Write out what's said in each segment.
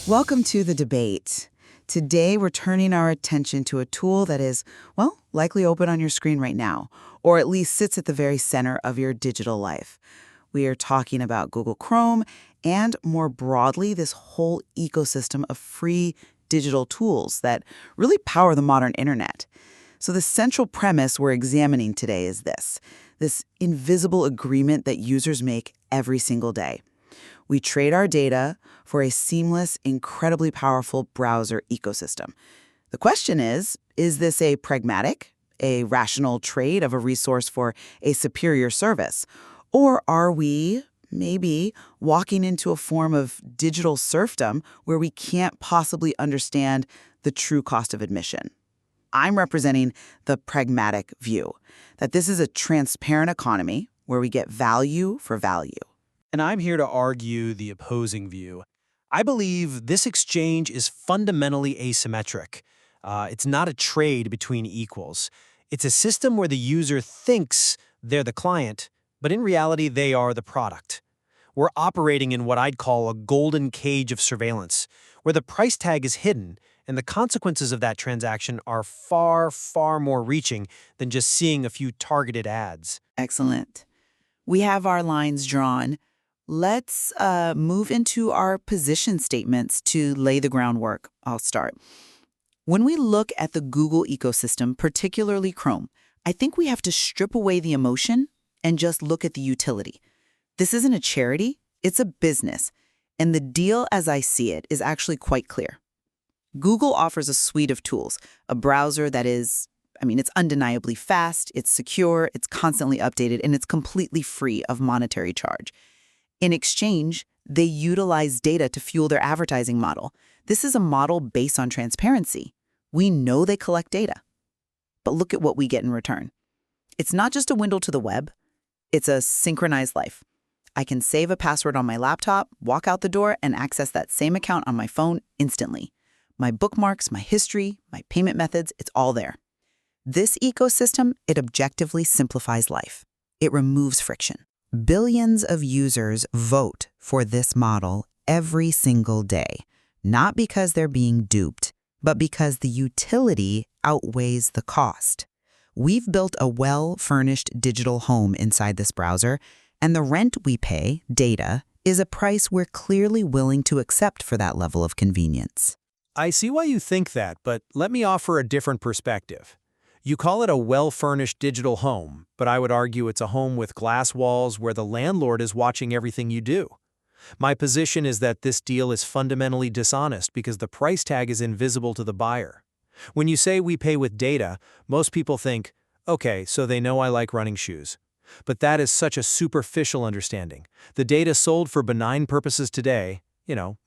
Welcome to the debate. Today, we're turning our attention to a tool that is, well, likely open on your screen right now, or at least sits at the very center of your digital life. We are talking about Google Chrome and, more broadly, this whole ecosystem of free digital tools that really power the modern internet. So the central premise we're examining today is this invisible agreement that users make every single day. We trade our data for a seamless, incredibly powerful browser ecosystem. The question is this a pragmatic, a rational trade of a resource for a superior service? Or are we maybe walking into a form of digital serfdom where we can't possibly understand the true cost of admission? I'm representing the pragmatic view, that this is a transparent economy where we get value for value. And I'm here to argue the opposing view. I believe this exchange is fundamentally asymmetric. It's not a trade between equals. It's a system where the user thinks they're the client, but in reality, they are the product. We're operating in what I'd call a golden cage of surveillance, where the price tag is hidden, and the consequences of that transaction are far, far more reaching than just seeing a few targeted ads. Excellent. We have our lines drawn. Let's move into our position statements to lay the groundwork. I'll start. When we look at the Google ecosystem, particularly Chrome, I think we have to strip away the emotion and just look at the utility. This isn't a charity, it's a business. And the deal, as I see it, is actually quite clear. Google offers a suite of tools, a browser that is, it's undeniably fast, it's secure, it's constantly updated, and it's completely free of monetary charge. In exchange, they utilize data to fuel their advertising model. This is a model based on transparency. We know they collect data. But look at what we get in return. It's not just a window to the web. It's a synchronized life. I can save a password on my laptop, walk out the door, and access that same account on my phone instantly. My bookmarks, my history, my payment methods, it's all there. This ecosystem, it objectively simplifies life. It removes friction. Billions of users vote for this model every single day, not because they're being duped, but because the utility outweighs the cost. We've built a well-furnished digital home inside this browser, and the rent we pay, data, is a price we're clearly willing to accept for that level of convenience. I see why you think that, but let me offer a different perspective. You call it a well-furnished digital home, but I would argue it's a home with glass walls where the landlord is watching everything you do. My position is that this deal is fundamentally dishonest because the price tag is invisible to the buyer. When you say we pay with data, most people think, okay, so they know I like running shoes. But that is such a superficial understanding. The data sold for benign purposes today,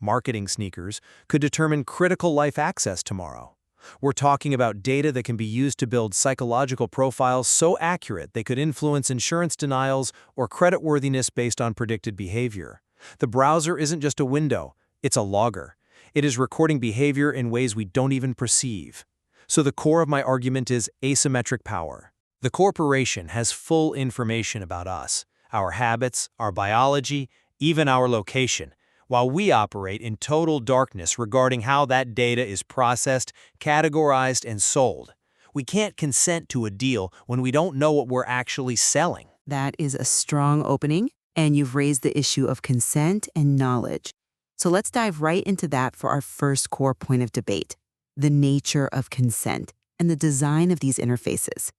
marketing sneakers, could determine critical life access tomorrow. We're talking about data that can be used to build psychological profiles so accurate they could influence insurance denials or creditworthiness based on predicted behavior. The browser isn't just a window, it's a logger. It is recording behavior in ways we don't even perceive. So the core of my argument is asymmetric power. The corporation has full information about us, our habits, our biology, even our location, while we operate in total darkness regarding how that data is processed, categorized, and sold. We can't consent to a deal when we don't know what we're actually selling. That is a strong opening, and you've raised the issue of consent and knowledge. So let's dive right into that for our first core point of debate, the nature of consent and the design of these interfaces.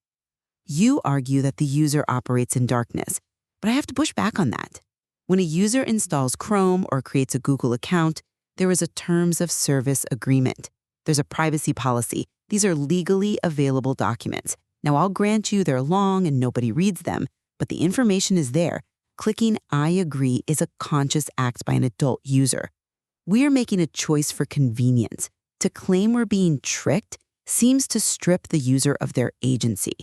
You argue that the user operates in darkness, but I have to push back on that. When a user installs Chrome or creates a Google account, there is a terms of service agreement. There's a privacy policy. These are legally available documents. Now, I'll grant you they're long and nobody reads them, but the information is there. Clicking I agree is a conscious act by an adult user. We are making a choice for convenience. To claim we're being tricked seems to strip the user of their agency.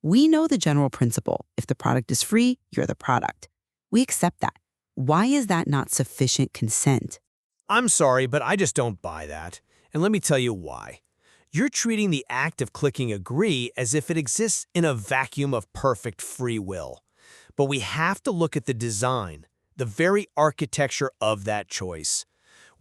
We know the general principle. If the product is free, you're the product. We accept that. Why is that not sufficient consent? I'm sorry, but I just don't buy that. And let me tell you why. You're treating the act of clicking agree as if it exists in a vacuum of perfect free will. But we have to look at the design, the very architecture of that choice.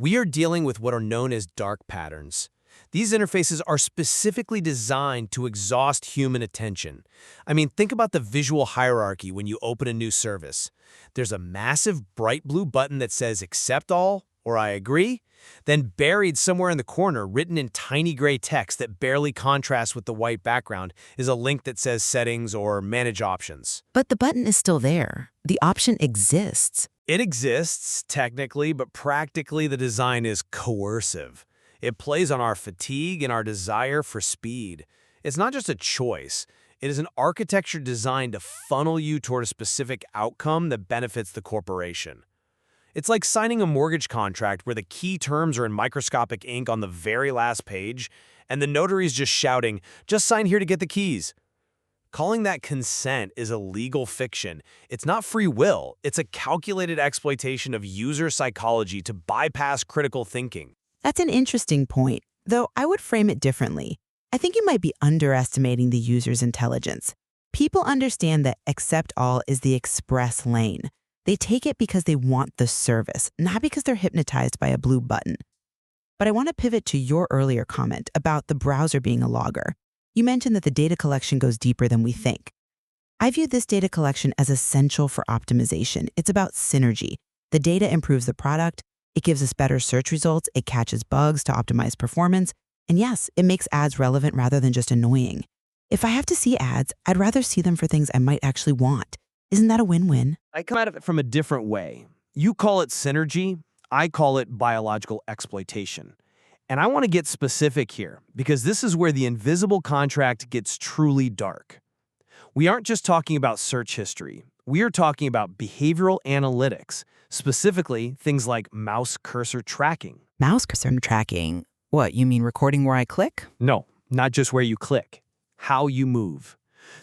We are dealing with what are known as dark patterns. These interfaces are specifically designed to exhaust human attention. I mean, think about the visual hierarchy when you open a new service. There's a massive bright blue button that says accept all or I agree. Then buried somewhere in the corner, written in tiny gray text that barely contrasts with the white background, is a link that says settings or manage options. But the button is still there. The option exists. It exists, technically, but practically the design is coercive. It plays on our fatigue and our desire for speed. It's not just a choice. It is an architecture designed to funnel you toward a specific outcome that benefits the corporation. It's like signing a mortgage contract where the key terms are in microscopic ink on the very last page, and the notary's just shouting, "Just sign here to get the keys." Calling that consent is a legal fiction. It's not free will. It's a calculated exploitation of user psychology to bypass critical thinking. That's an interesting point, though I would frame it differently. I think you might be underestimating the user's intelligence. People understand that accept all is the express lane. They take it because they want the service, not because they're hypnotized by a blue button. But I want to pivot to your earlier comment about the browser being a logger. You mentioned that the data collection goes deeper than we think. I view this data collection as essential for optimization. It's about synergy. The data improves the product, it gives us better search results, it catches bugs to optimize performance, and yes, it makes ads relevant rather than just annoying. If I have to see ads, I'd rather see them for things I might actually want. Isn't that a win-win? I come at it from a different way. You call it synergy, I call it biological exploitation. And I want to get specific here, because this is where the invisible contract gets truly dark. We aren't just talking about search history. We are talking about behavioral analytics, specifically things like mouse cursor tracking. Mouse cursor tracking? What, you mean recording where I click? No, not just where you click, how you move.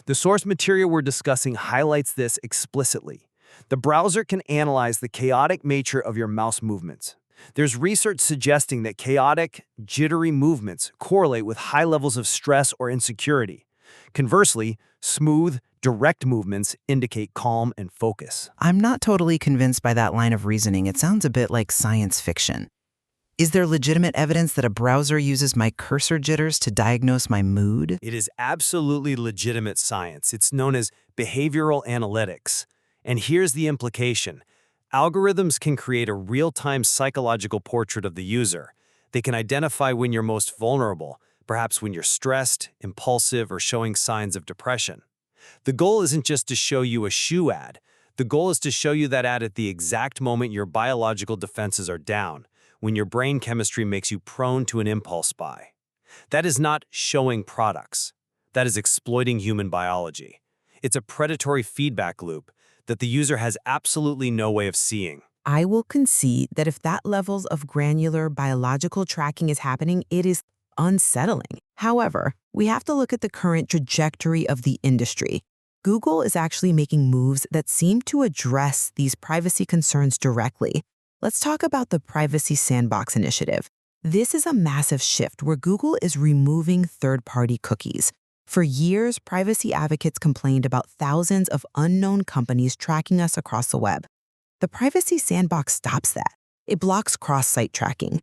The source material we're discussing highlights this explicitly. The browser can analyze the chaotic nature of your mouse movements. There's research suggesting that chaotic, jittery movements correlate with high levels of stress or insecurity. Conversely, smooth, direct movements indicate calm and focus. I'm not totally convinced by that line of reasoning. It sounds a bit like science fiction. Is there legitimate evidence that a browser uses my cursor jitters to diagnose my mood? It is absolutely legitimate science. It's known as behavioral analytics. And here's the implication. Algorithms can create a real-time psychological portrait of the user. They can identify when you're most vulnerable, perhaps when you're stressed, impulsive, or showing signs of depression. The goal isn't just to show you a shoe ad. The goal is to show you that ad at the exact moment your biological defenses are down, when your brain chemistry makes you prone to an impulse buy. That is not showing products. That is exploiting human biology. It's a predatory feedback loop that the user has absolutely no way of seeing. I will concede that if that levels of granular biological tracking is happening, it is unsettling. However, we have to look at the current trajectory of the industry. Google is actually making moves that seem to address these privacy concerns directly. Let's talk about the Privacy Sandbox initiative. This is a massive shift where Google is removing third-party cookies. For years, privacy advocates complained about thousands of unknown companies tracking us across the web. The Privacy Sandbox stops that. It blocks cross-site tracking.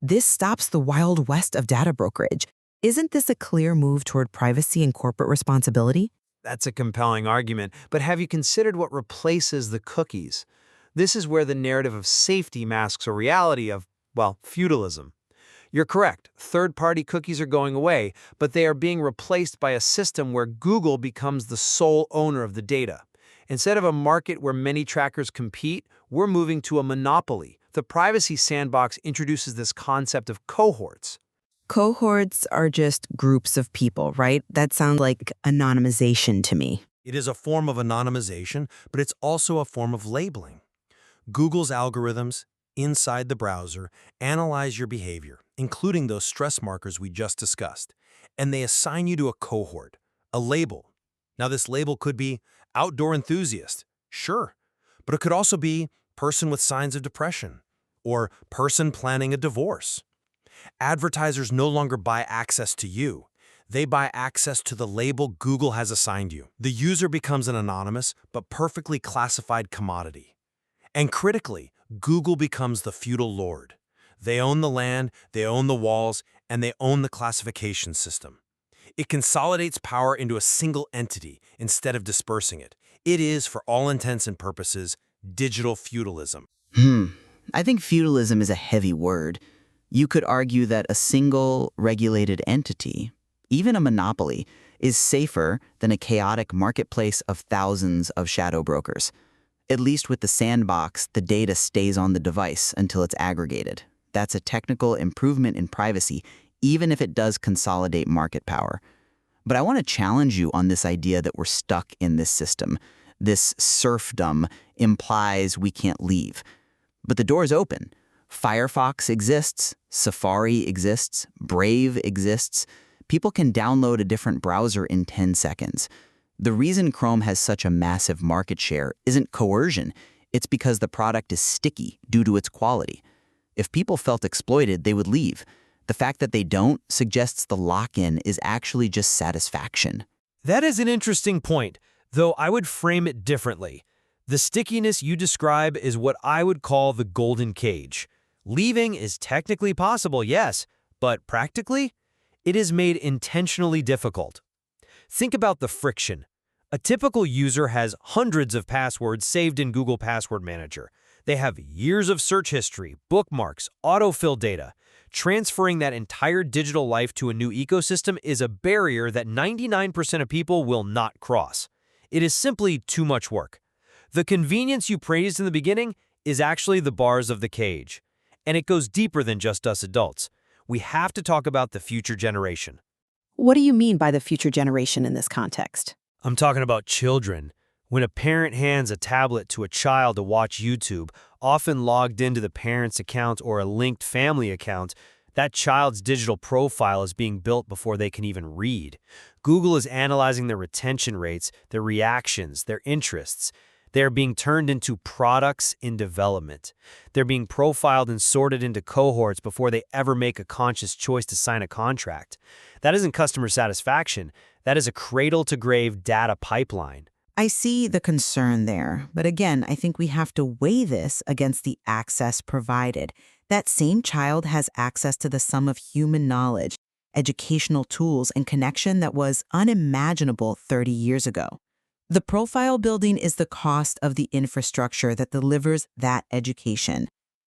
This stops the wild west of data brokerage. Isn't this a clear move toward privacy and corporate responsibility? That's a compelling argument, but have you considered what replaces the cookies? This is where the narrative of safety masks a reality of, well, feudalism. You're correct, third-party cookies are going away, but they are being replaced by a system where Google becomes the sole owner of the data. Instead of a market where many trackers compete, we're moving to a monopoly. The Privacy Sandbox introduces this concept of cohorts. Cohorts are just groups of people, right? That sounds like anonymization to me. It is a form of anonymization, but it's also a form of labeling. Google's algorithms inside the browser analyze your behavior, including those stress markers we just discussed, and they assign you to a cohort, a label. Now, this label could be outdoor enthusiast, sure, but it could also be person with signs of depression or person planning a divorce. Advertisers no longer buy access to you. They buy access to the label Google has assigned you. The user becomes an anonymous but perfectly classified commodity. And critically, Google becomes the feudal lord. They own the land, they own the walls, and they own the classification system. It consolidates power into a single entity instead of dispersing it. It is, for all intents and purposes, digital feudalism. I think feudalism is a heavy word. You could argue that a single regulated entity, even a monopoly, is safer than a chaotic marketplace of thousands of shadow brokers. At least with the sandbox, the data stays on the device until it's aggregated. That's a technical improvement in privacy, even if it does consolidate market power. But I want to challenge you on this idea that we're stuck in this system. This serfdom implies we can't leave. But the door is open. Firefox exists, Safari exists, Brave exists. People can download a different browser in 10 seconds. The reason Chrome has such a massive market share isn't coercion. It's because the product is sticky due to its quality. If people felt exploited, they would leave. The fact that they don't suggests the lock-in is actually just satisfaction. That is an interesting point, though I would frame it differently. The stickiness you describe is what I would call the golden cage. Leaving is technically possible, yes, but practically, it is made intentionally difficult. Think about the friction. A typical user has hundreds of passwords saved in Google Password Manager. They have years of search history, bookmarks, autofill data. Transferring that entire digital life to a new ecosystem is a barrier that 99% of people will not cross. It is simply too much work. The convenience you praised in the beginning is actually the bars of the cage. And it goes deeper than just us adults. We have to talk about the future generation. What do you mean by the future generation in this context? I'm talking about children. When a parent hands a tablet to a child to watch YouTube, often logged into the parent's account or a linked family account, that child's digital profile is being built before they can even read. Google is analyzing their retention rates, their reactions, their interests. They're being turned into products in development. They're being profiled and sorted into cohorts before they ever make a conscious choice to sign a contract. That isn't customer satisfaction. That is a cradle-to-grave data pipeline. I see the concern there, but again, I think we have to weigh this against the access provided. That same child has access to the sum of human knowledge, educational tools, and connection that was unimaginable 30 years ago. The profile building is the cost of the infrastructure that delivers that education.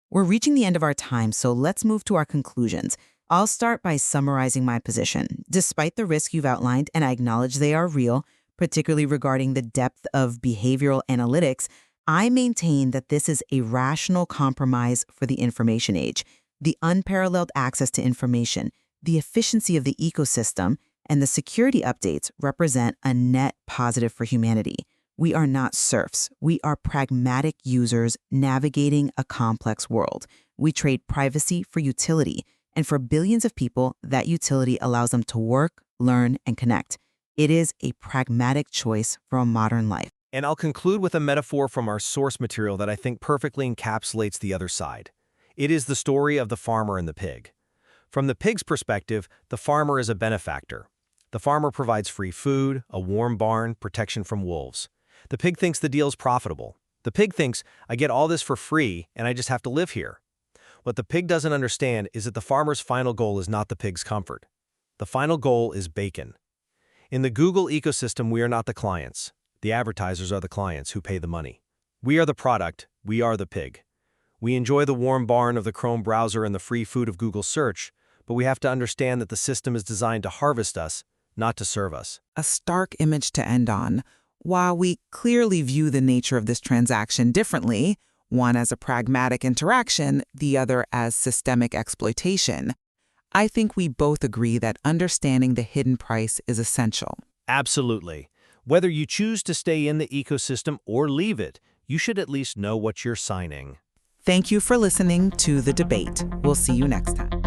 We're reaching the end of our time, so let's move to our conclusions. I'll start by summarizing my position. Despite the risk you've outlined, and I acknowledge they are real, particularly regarding the depth of behavioral analytics, I maintain that this is a rational compromise for the information age. The unparalleled access to information, the efficiency of the ecosystem, and the security updates represent a net positive for humanity. We are not serfs. We are pragmatic users navigating a complex world. We trade privacy for utility, and for billions of people, that utility allows them to work, learn, and connect. It is a pragmatic choice for a modern life. And I'll conclude with a metaphor from our source material that I think perfectly encapsulates the other side. It is the story of the farmer and the pig. From the pig's perspective, the farmer is a benefactor. The farmer provides free food, a warm barn, protection from wolves. The pig thinks the deal's profitable. The pig thinks, I get all this for free and I just have to live here. What the pig doesn't understand is that the farmer's final goal is not the pig's comfort. The final goal is bacon. In the Google ecosystem, we are not the clients. The advertisers are the clients who pay the money. We are the product. We are the pig. We enjoy the warm barn of the Chrome browser and the free food of Google search, but we have to understand that the system is designed to harvest us, not to serve us. A stark image to end on. While we clearly view the nature of this transaction differently, one as a pragmatic interaction, the other as systemic exploitation, I think we both agree that understanding the hidden price is essential. Absolutely. Whether you choose to stay in the ecosystem or leave it, you should at least know what you're signing. Thank you for listening to The Debate. We'll see you next time.